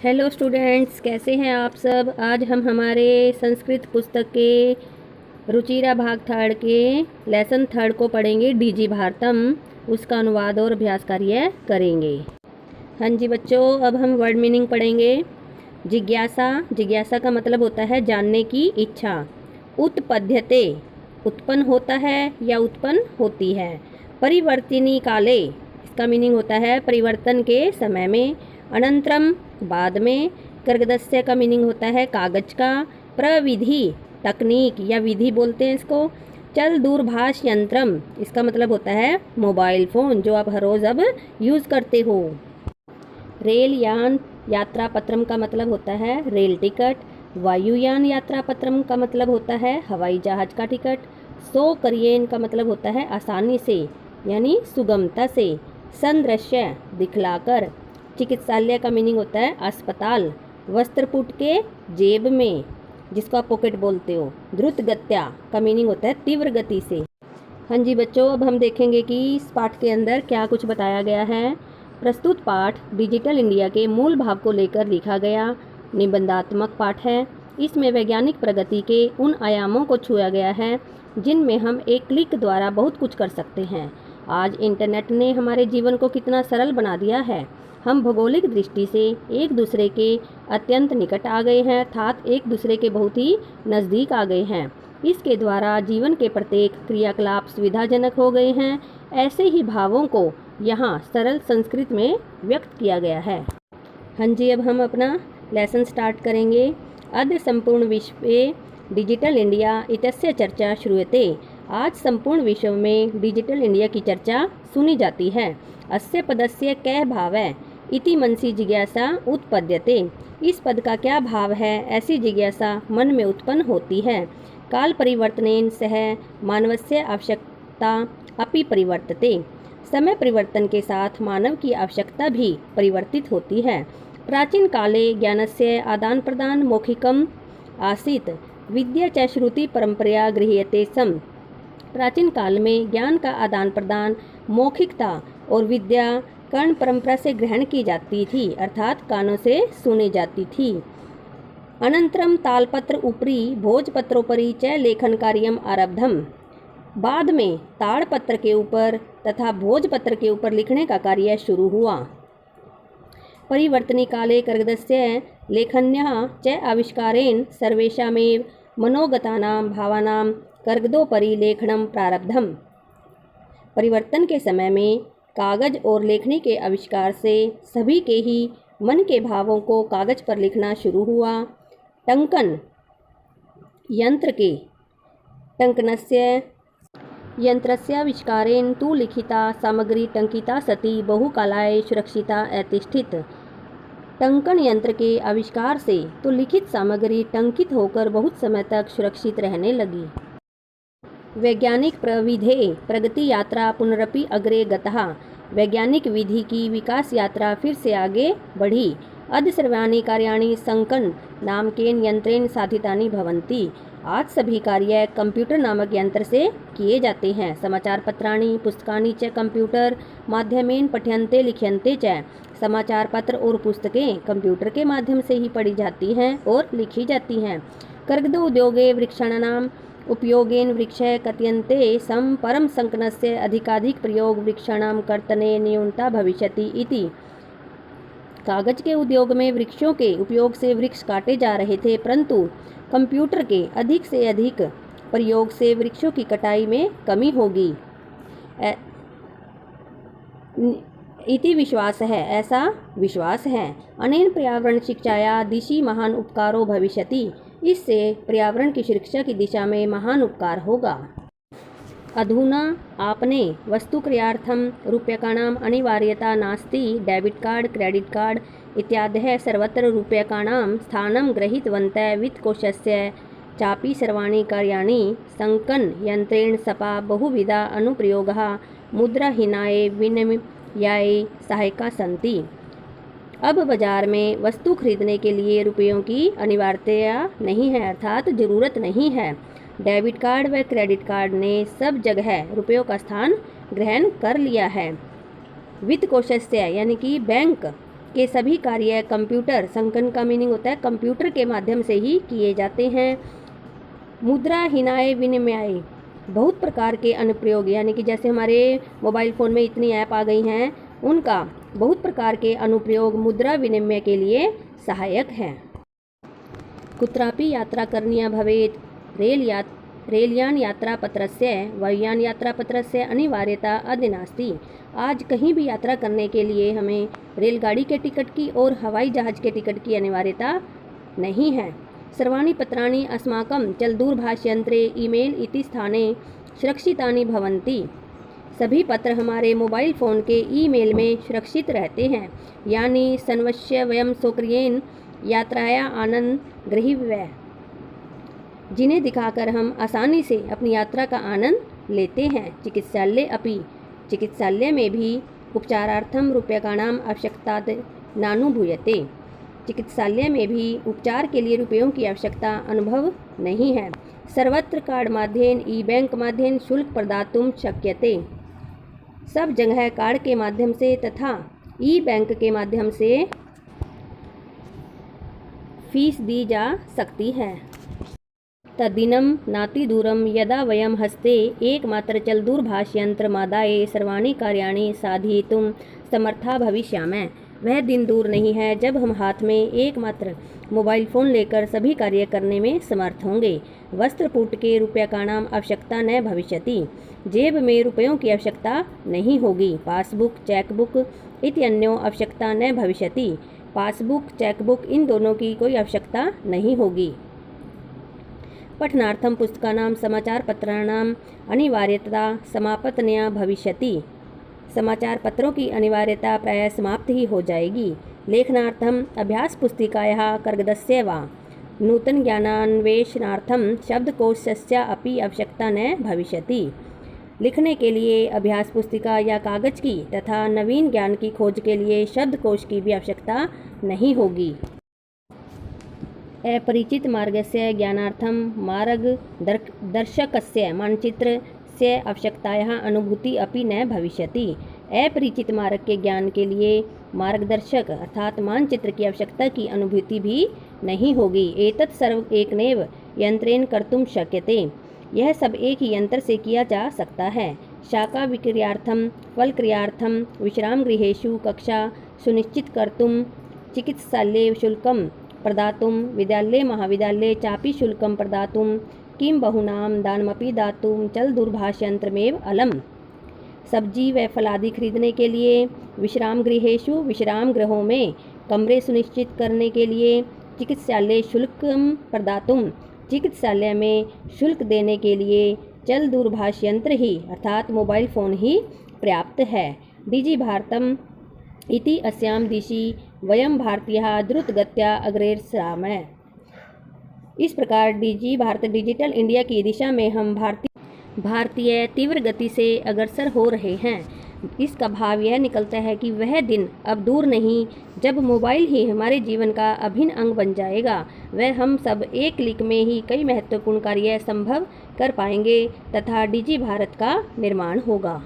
Hello students, कैसे हैं आप सब। आज हम हमारे संस्कृत पुस्तक के रुचिरा भाग थर्ड के लेसन थर्ड को पढ़ेंगे, डीजी भारतम। उसका अनुवाद और अभ्यास कार्य करेंगे। हाँ जी बच्चों, अब हम वर्ड मीनिंग पढ़ेंगे। जिज्ञासा, जिज्ञासा का मतलब होता है जानने की इच्छा। उत्पद्यते, उत्पन्न होता है या उत्पन्न होती है। परिवर्तिनी काले, इसका मीनिंग होता है परिवर्तन के समय में। अनंतरम, बाद में। कर्गदस्य का मीनिंग होता है कागज का। प्रविधि, तकनीक या विधि बोलते हैं इसको। चल दूरभाष यंत्रम, इसका मतलब होता है मोबाइल फ़ोन जो आप हर रोज़ अब यूज़ करते हो। रेल यान यात्रा पत्रम का मतलब होता है रेल टिकट। वायुयान यात्रा पत्रम का मतलब होता है हवाई जहाज का टिकट। सो करियन का मतलब होता है आसानी से यानी सुगमता से। संदृश्य, दिखलाकर। चिकित्सालय का मीनिंग होता है अस्पताल। वस्त्रपुट के जेब में, जिसको आप पॉकेट बोलते हो। द्रुत गत्या का मीनिंग होता है तीव्र गति से। हाँ जी बच्चों, अब हम देखेंगे कि इस पाठ के अंदर क्या कुछ बताया गया है। प्रस्तुत पाठ डिजिटल इंडिया के मूल भाव को लेकर लिखा गया निबंधात्मक पाठ है। इसमें वैज्ञानिक प्रगति के उन आयामों को छुआ गया है जिनमें हम एक क्लिक द्वारा बहुत कुछ कर सकते हैं। आज इंटरनेट ने हमारे जीवन को कितना सरल बना दिया है। हम भौगोलिक दृष्टि से एक दूसरे के अत्यंत निकट आ गए हैं, अर्थात एक दूसरे के बहुत ही नज़दीक आ गए हैं। इसके द्वारा जीवन के प्रत्येक क्रियाकलाप सुविधाजनक हो गए हैं। ऐसे ही भावों को यहाँ सरल संस्कृत में व्यक्त किया गया है। हाँ जी, अब हम अपना लेसन स्टार्ट करेंगे। अद्य संपूर्ण विश्वे डिजिटल इंडिया इत्यस्य चर्चा श्रूयते। आज संपूर्ण विश्व में डिजिटल इंडिया की चर्चा सुनी जाती है। अस्य पदस्य कै भावः इति मनसि जिज्ञासा उत्पद्यते। इस पद का क्या भाव है, ऐसी जिज्ञासा मन में उत्पन्न होती है। काल परिवर्तनेन सह मानवस्य आवश्यकता अपि परिवर्तते। समय परिवर्तन के साथ मानव की आवश्यकता भी परिवर्तित होती है। प्राचीन काले ज्ञानस्य आदान प्रदान मौखिकम आसीत्, विद्या च श्रुति परंपरा गृह्यते स्म। प्राचीन काल में ज्ञान का आदान प्रदान मौखिकता और विद्या कर्ण परंपरा से ग्रहण की जाती थी, अर्थात कानों से सुनी जाती थी। अनंतरम तालपत्र उपरि भोजपत्रोपरि च लेखन कार्यम आरब्धम। बाद में ताड़पत्र के ऊपर तथा भोजपत्र के ऊपर लिखने का कार्य शुरू हुआ। परिवर्तनी काले कर्गदस्य लेखन्यः च आविष्कारेण सर्वेषामेव मनोगतानां भावानां कर्गदोपरि लेखनम प्रारब्धम। परिवर्तन के समय में कागज और लेखनी के आविष्कार से सभी के ही मन के भावों को कागज पर लिखना शुरू हुआ। टंकन यंत्र के टंकनस्य यंत्रस्याविष्कारेण तु लिखिता सामग्री टंकिता सती बहुकालाय सुरक्षिता अतिष्ठित। टंकन यंत्र के आविष्कार से तो लिखित सामग्री टंकित होकर बहुत समय तक सुरक्षित रहने लगी। वैज्ञानिक प्रविधे प्रगति यात्रा पुनरपि अग्रे गतः। वैज्ञानिक विधि की विकास यात्रा फिर से आगे बढ़ी। अद्य सर्वाणि कार्याणि संकन नामकेन यंत्रेण साधितानि भवन्ति। आज सभी कार्य कंप्यूटर नामक यंत्र से किए जाते हैं। समाचार पत्राणि पुस्तकानि च कंप्यूटर माध्यमेन पठ्यन्ते लिख्यन्ते च। समाचार पत्र और पुस्तकें कंप्यूटर के माध्यम से ही पढ़ी जाती हैं और लिखी जाती हैं। कर्गद उद्योगे वृक्षाणाम उपयोगेन वृक्षः कथयन्ते सम परम संकनस्य अधिकाधिक प्रयोग वृक्षाणाम कर्तने न्यूनता भविष्यति इति। कागज के उद्योग में वृक्षों के उपयोग से वृक्ष काटे जा रहे थे, परंतु कंप्यूटर के अधिक से अधिक प्रयोग से वृक्षों की कटाई में कमी होगी इति विश्वास है, ऐसा विश्वास है। अनेन पर्यावरण शिक्षाया दिशि महान उपकारो भविष्यति। इससे पर्यावरण की शिक्षा की दिशा में महान उपकार होगा। अधुना आपने वस्तुक्रयार्थम रूप्यकाणाम अनिवार्यता नास्ति। डेबिट कार्ड क्रेडिट कार्ड इत्यादयः सर्वत्र रूप्यकाणां स्थानं गृहीतवन्तः। वित्तकोशस्य चापि सर्वाणि कार्याणि संकन यंत्रेण सपा बहुविधा अनुप्रयोगः मुद्राहीनाय विनिमयाय सहायका सन्ति। अब बाजार में वस्तु खरीदने के लिए रुपयों की अनिवार्यता नहीं है, अर्थात ज़रूरत नहीं है। डेबिट कार्ड व क्रेडिट कार्ड ने सब जगह रुपयों का स्थान ग्रहण कर लिया है। वित्त कोशस्य यानी कि बैंक के सभी कार्य कंप्यूटर, संगणक का मीनिंग होता है कंप्यूटर के माध्यम से ही किए जाते हैं। मुद्रा हिनाय विनिमय, बहुत प्रकार के अनुप्रयोग, यानी कि जैसे हमारे मोबाइल फ़ोन में इतनी ऐप आ गई हैं, उनका बहुत प्रकार के अनुप्रयोग मुद्रा विनिमय के लिए सहायक हैं। कुत्रापि यात्रा करणीया भवेत्, रेलयान यात्रापत्रस्य वायुयान यात्रापत्रस्य अनिवार्यता अद्य नास्ति। आज कहीं भी यात्रा करने के लिए हमें रेलगाड़ी के टिकट की और हवाई जहाज़ के टिकट की अनिवार्यता नहीं है। सर्वाणि पत्राणि अस्माकं चलदूरभाषयंत्रे ईमेल इति स्थाने सुरक्षितानि भवन्ति। सभी पत्र हमारे मोबाइल फ़ोन के ईमेल में सुरक्षित रहते हैं। यानी सन्वस्य वयं स्वकीयेन यात्राया आनंद गृहीवः, जिन्हें दिखाकर हम आसानी से अपनी यात्रा का आनंद लेते हैं। चिकित्सालय अपि, चिकित्सालय में भी उपचारार्थम रूप्यकाणाम आवश्यकता नानुभूयते। चिकित्सालय में भी उपचार के लिए रुपयों की आवश्यकता अनुभव नहीं है। सर्वत्र कार्ड माध्यमेन ई बैंक माध्यमेन शुल्क प्रदातुं शक्यते। सब जगह कार्ड के माध्यम से तथा ई बैंक के माध्यम से फीस दी जा सकती है। तद्दिनं नातिदूरं यदा वयं हस्ते एकमात्र चलदूरभाषयंत्रमादाय सर्वाणि कार्याणि साधयितुं समर्था भविष्यामः। वह दिन दूर नहीं है जब हम हाथ में एकमात्र मोबाइल फ़ोन लेकर सभी कार्य करने में समर्थ होंगे। वस्त्रपूट के रूप्यकाणाम आवश्यकता न भविष्यति, जेब में रुपयों की आवश्यकता नहीं होगी। पासबुक चेकबुक इत्यन्यों आवश्यकता न भविष्यति, पासबुक चेकबुक इन दोनों की कोई आवश्यकता नहीं होगी। पठनार्थम पुस्तकानां समाचार पत्राणां अनिवार्यता समापत्तनया भविष्यति। समाचार पत्रों की अनिवार्यता प्रायः समाप्त ही हो जाएगी। लेखनार्थम अभ्यास पुस्तिकायाः कागदस्य वा नूतन ज्ञानान्वेषणार्थम शब्दकोशस्य अपि आवश्यकता न भविष्यति। लिखने के लिए अभ्यास पुस्तिका या कागज की तथा नवीन ज्ञान की खोज के लिए शब्दकोश की भी आवश्यकता नहीं होगी। अपरिचित मार्गस्य ज्ञानार्थम मार्गदर्शकस्य मानचित्रस्य आवश्यकतायाः अनुभूति अपि न भविष्यति। अपरिचित मार्ग के ज्ञान के लिए मार्गदर्शक अर्थात मानचित्र की आवश्यकता की अनुभूति भी नहीं होगी। एतत् सर्व एकनेव यंत्रेण कर्तुं शक्यते, यह सब एक ही यंत्र से किया जा सकता है। शाका विक्रियार्थम फलक्रियार्थम विश्राम गृहेषु कक्षा सुनिश्चित कर्तुं चिकित्सालये शुल्कं प्रदातुं विद्यालये महाविद्यालये चापि शुल्कं प्रदातुं किं बहुनां दानमपि दातुं चलदूरभाषयंत्रमेव अलम्। सब्जी व फलादि खरीदने के लिए विश्राम गृहेषु विश्राम गृहों में कमरे सुनिश्चित करने के लिए चिकित्सालय शुल्कं प्रदातुं चिकित्सालय में शुल्क देने के लिए चलदूरभाषयंत्र ही अर्थात मोबाइल फ़ोन ही पर्याप्त है। डिजि भारतम इति अस्यां दिशि वयं भारतीयाः द्रुतगत्या अग्रेसरामः। इस प्रकार डिजि भारत डिजिटल इंडिया की दिशा में हम भारतीय तीव्र गति से अग्रसर हो रहे हैं। इसका भाव यह निकलता है कि वह दिन अब दूर नहीं जब मोबाइल ही हमारे जीवन का अभिन्न अंग बन जाएगा। वह हम सब एक क्लिक में ही कई महत्वपूर्ण कार्य संभव कर पाएंगे तथा डिजि भारत का निर्माण होगा।